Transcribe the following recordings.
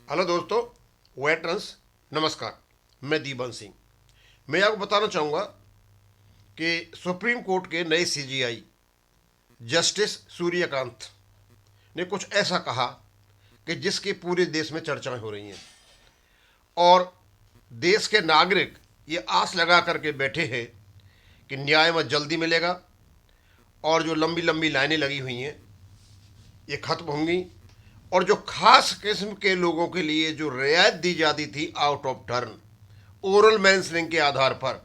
Hello दोस्तों, veterans, नमस्कार। मैं दीपन सिंह। मैं आपको बताना चाहूँगा कि सुप्रीम कोर्ट के नए सीजीआई जस्टिस सूर्यकांत ने कुछ ऐसा कहा कि जिसके पूरे देश में चर्चाएं हो रही हैं और देश के नागरिक ये आस लगा करके बैठे हैं कि न्याय में जल्दी मिलेगा और जो लंबी लंबी लाइनें लगी हुई हैं ये खत्म होंगी और जो खास किस्म के लोगों के लिए जो रियायत दी जाती थी आउट ऑफ टर्न ओरल मैंसलिंग के आधार पर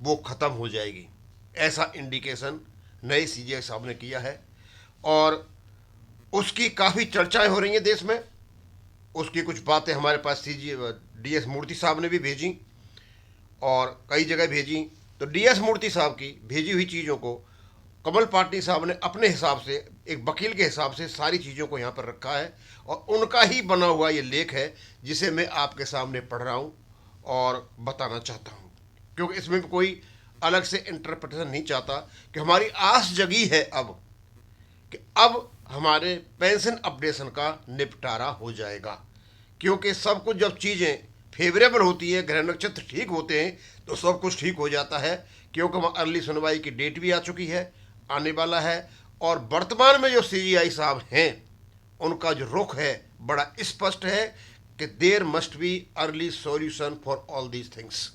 वो ख़त्म हो जाएगी। ऐसा इंडिकेशन नए सीजीआई साहब ने किया है और उसकी काफ़ी चर्चाएं हो रही हैं देश में। उसकी कुछ बातें हमारे पास सीजी डीएस मूर्ति साहब ने भी भेजी और कई जगह भेजी। तो डीएस मूर्ति साहब की भेजी हुई चीज़ों को कमल पाटनी साहब ने अपने हिसाब से, एक वकील के हिसाब से, सारी चीज़ों को यहाँ पर रखा है और उनका ही बना हुआ ये लेख है जिसे मैं आपके सामने पढ़ रहा हूँ और बताना चाहता हूँ, क्योंकि इसमें भी कोई अलग से इंटरप्रिटेशन नहीं चाहता। कि हमारी आस जगी है अब कि अब हमारे पेंशन अपडेशन का निपटारा हो जाएगा, क्योंकि सब कुछ जब चीज़ें फेवरेबल होती है, ग्रह नक्षत्र ठीक होते हैं तो सब कुछ ठीक हो जाता है। क्योंकि वहाँ अर्ली सुनवाई की डेट भी आ चुकी है, आने वाला है और वर्तमान में जो सीजीआई साहब हैं उनका जो रुख है बड़ा स्पष्ट है कि there must be early solution for all these things.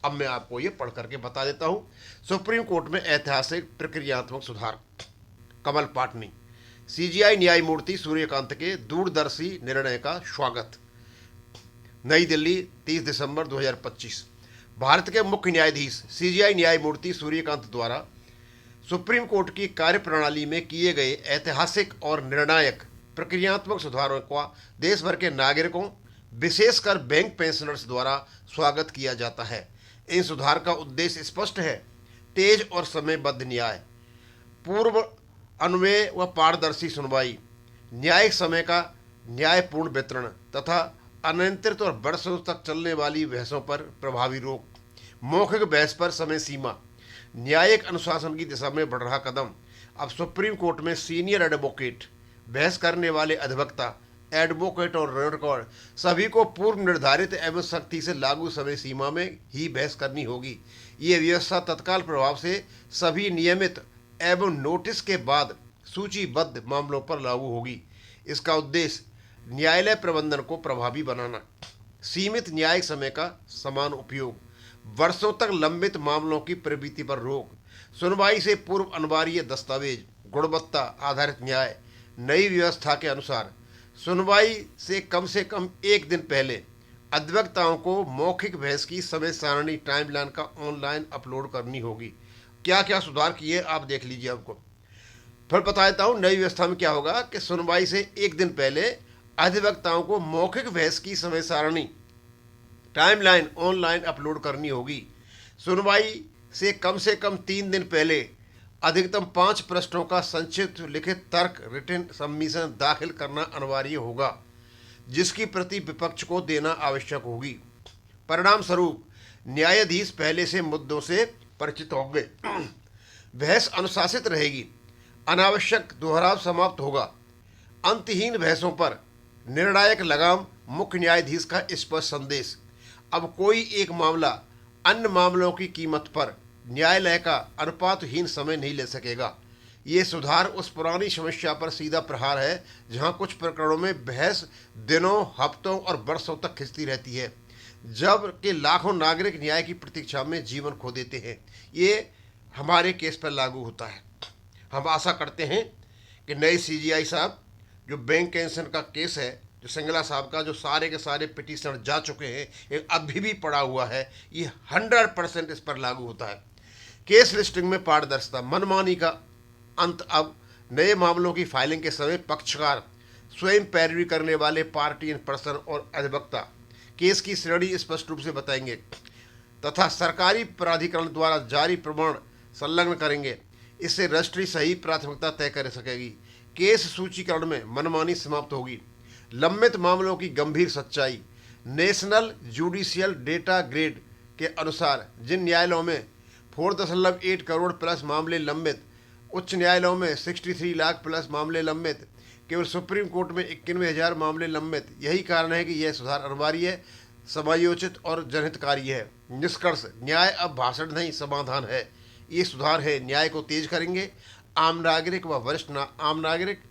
अब मैं आपको ये पढ़ करके बता देता हूँ। सुप्रीम कोर्ट में ऐतिहासिक प्रक्रियात्मक सुधार। कमल पाटनी, सीजीआई न्यायमूर्ति सूर्यकांत के दूरदर्शी निर्णय का स्वागत। नई दिल्ली, 30 दिसंबर 2025। भारत के मुख्य न्यायाधीश सीजीआई न्यायमूर्ति सूर्यकांत द्वारा सुप्रीम कोर्ट की कार्यप्रणाली में किए गए ऐतिहासिक और निर्णायक प्रक्रियात्मक सुधारों का देश भर के नागरिकों, विशेषकर बैंक पेंशनर्स द्वारा स्वागत किया जाता है। इन सुधार का उद्देश्य स्पष्ट है: तेज और समयबद्ध न्याय, पूर्व अन्वय व पारदर्शी सुनवाई, न्यायिक समय का न्यायपूर्ण वितरण तथा अनियंत्रित और वर्षों तक चलने वाली बहसों पर प्रभावी रोक, मौखिक बहस पर समय सीमा, न्यायिक अनुशासन की दिशा में बढ़ रहा कदम। अब सुप्रीम कोर्ट में सीनियर एडवोकेट, बहस करने वाले अधिवक्ता, एडवोकेट और रिकॉर्ड सभी को पूर्व निर्धारित एवं सख्ती से लागू समय सीमा में ही बहस करनी होगी। ये व्यवस्था तत्काल प्रभाव से सभी नियमित एवं नोटिस के बाद सूचीबद्ध मामलों पर लागू होगी। इसका उद्देश्य न्यायालय प्रबंधन को प्रभावी बनाना, सीमित न्यायिक समय का समान उपयोग, वर्षों तक लंबित मामलों की प्रवृत्ति पर रोक, सुनवाई से पूर्व अनिवार्य दस्तावेज, गुणवत्ता आधारित न्याय। नई व्यवस्था के अनुसार सुनवाई से कम एक दिन पहले अधिवक्ताओं को मौखिक बहस की समय सारणी टाइमलाइन का ऑनलाइन अपलोड करनी होगी। क्या क्या सुधार किए आप देख लीजिए। आपको फिर बता देता हूँ नई व्यवस्था में क्या होगा कि सुनवाई से एक दिन पहले अधिवक्ताओं को मौखिक बहस की समय सारणी टाइमलाइन ऑनलाइन अपलोड करनी होगी। सुनवाई से कम 3 दिन पहले अधिकतम 5 पृष्ठों का संक्षिप्त लिखित तर्क रिटन सबमिशन दाखिल करना अनिवार्य होगा, जिसकी प्रति विपक्ष को देना आवश्यक होगी। परिणाम स्वरूप न्यायाधीश पहले से मुद्दों से परिचित होंगे, बहस अनुशासित रहेगी, अनावश्यक दोहराव समाप्त होगा। अंतहीन बहसों पर निर्णायक लगाम, मुख्य न्यायाधीश का स्पष्ट संदेश। अब कोई एक मामला अन्य मामलों की कीमत पर न्यायालय का अनुपातहीन समय नहीं ले सकेगा। ये सुधार उस पुरानी समस्या पर सीधा प्रहार है जहां कुछ प्रकरणों में बहस दिनों, हफ्तों और वर्षों तक खिंचती रहती है, जबकि लाखों नागरिक न्याय की प्रतीक्षा में जीवन खो देते हैं। ये हमारे केस पर लागू होता है। हम आशा करते हैं कि नए सीजीआई साहब, जो बैंक पेंशन का केस है, जो सिंगला साहब का, जो सारे के सारे पिटीशन जा चुके हैं, एक अभी भी पड़ा हुआ है, ये 100% इस पर लागू होता है। केस लिस्टिंग में पारदर्शिता, मनमानी का अंत। अब नए मामलों की फाइलिंग के समय पक्षकार स्वयं पैरवी करने वाले पार्टी इन पर्सन और अधिवक्ता केस की श्रेणी स्पष्ट रूप से बताएंगे तथा सरकारी प्राधिकरण द्वारा जारी प्रमाण संलग्न करेंगे। इससे रजिस्ट्री सही प्राथमिकता तय कर सकेगी। केस सूचीकरण में मनमानी समाप्त होगी। लंबित मामलों की गंभीर सच्चाई, नेशनल जुडिशियल डेटा ग्रेड के अनुसार जिन न्यायालयों में 4.8 करोड़ प्लस मामले लंबित, उच्च न्यायालयों में 63 लाख प्लस मामले लंबित, केवल सुप्रीम कोर्ट में 91,000 मामले लंबित। यही कारण है कि यह सुधार अनिवार्य है, समयोचित और जनहितकारी है। निष्कर्ष, न्याय अब भाषण नहीं समाधान है। ये सुधार है, न्याय को तेज करेंगे, आम नागरिक व वरिष्ठ आम नागरिक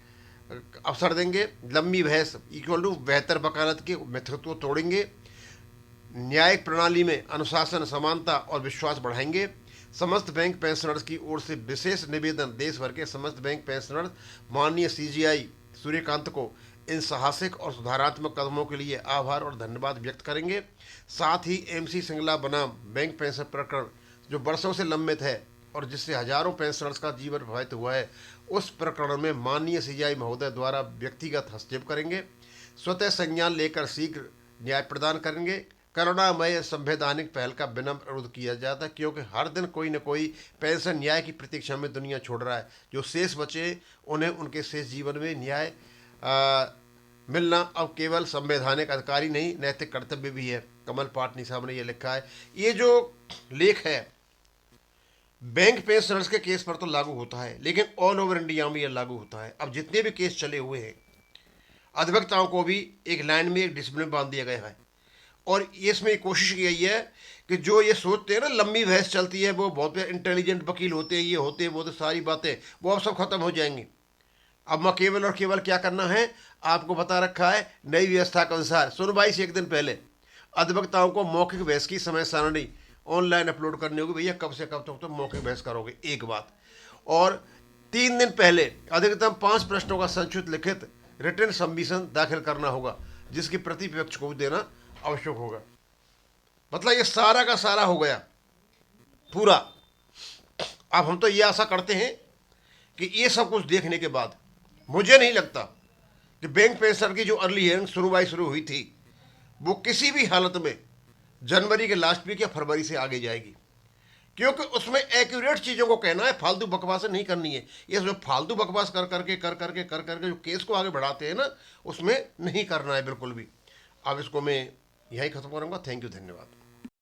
अवसर देंगे। लंबी बहस इक्वल टू बेहतर वकालत के मिथक को तोड़ेंगे। न्यायिक प्रणाली में अनुशासन, समानता और विश्वास बढ़ाएंगे। समस्त बैंक पेंशनर्स की ओर से विशेष निवेदन, देश भर के समस्त बैंक पेंशनर्स माननीय सीजीआई सूर्यकांत को इन साहसिक और सुधारात्मक कदमों के लिए आभार और धन्यवाद व्यक्त करेंगे। साथ ही एमसी सिंगला बनाम बैंक पेंशन प्रकरण जो वर्षों से लंबित है और जिससे हजारों पेंशनर्स का जीवन प्रभावित हुआ है, उस प्रकरण में माननीय सीजीआई महोदय द्वारा व्यक्तिगत हस्तक्षेप करेंगे। स्वतः संज्ञान लेकर शीघ्र न्याय प्रदान करेंगे। करुणामय संवैधानिक पहल का विनम्र अनुरोध किया जाता है, क्योंकि हर दिन कोई न कोई पेंशन न्याय की प्रतीक्षा में दुनिया छोड़ रहा है। जो शेष बचे उन्हें उनके शेष जीवन में न्याय मिलना अब केवल संवैधानिक अधिकारी नहीं, नैतिक कर्तव्य भी है। कमल पाटनी साहब ने यह लिखा है। ये जो लेख है बैंक पेंशनर्स के केस पर तो लागू होता है, लेकिन ऑल ओवर इंडिया में यह लागू होता है। अब जितने भी केस चले हुए हैं, अधिवक्ताओं को भी एक लाइन में एक डिसिप्लिन बांध दिया गया है और इसमें कोशिश की गई है कि जो ये सोचते हैं ना लंबी बहस चलती है, वो बहुत इंटेलिजेंट वकील होते हैं, ये होते हैं, वो तो सारी बातें वो अब सब खत्म हो जाएंगी। अब मैं केवल और केवल क्या करना है आपको बता रखा है। नई व्यवस्था के अनुसार सुनवाई से एक दिन पहले अधिवक्ताओं को मौखिक बहस की समय सारणी ऑनलाइन अपलोड करनी होगी। भैया कब से कब तक तो मौखिक बहस करोगे, एक बात। और 3 दिन पहले अधिकतम 5 प्रश्नों का संक्षिप्त लिखित रिटन सबमिशन दाखिल करना होगा, जिसकी प्रतिपक्ष को देना आवश्यक होगा। मतलब ये सारा का सारा हो गया पूरा। अब हम तो ये आशा करते हैं कि ये सब कुछ देखने के बाद मुझे नहीं लगता कि बैंक पेंशन की जो अर्ली हियरिंग सुनवाई शुरू हुई थी वो किसी भी हालत में जनवरी के लास्ट वीक या फरवरी से आगे जाएगी, क्योंकि उसमें एक्यूरेट चीज़ों को कहना है, फालतू बकवास नहीं करनी है। ये जो फालतू बकवास कर करके जो केस को आगे बढ़ाते हैं ना, उसमें नहीं करना है बिल्कुल भी। अब इसको मैं यहीं ख़त्म करूँगा। थैंक यू, धन्यवाद।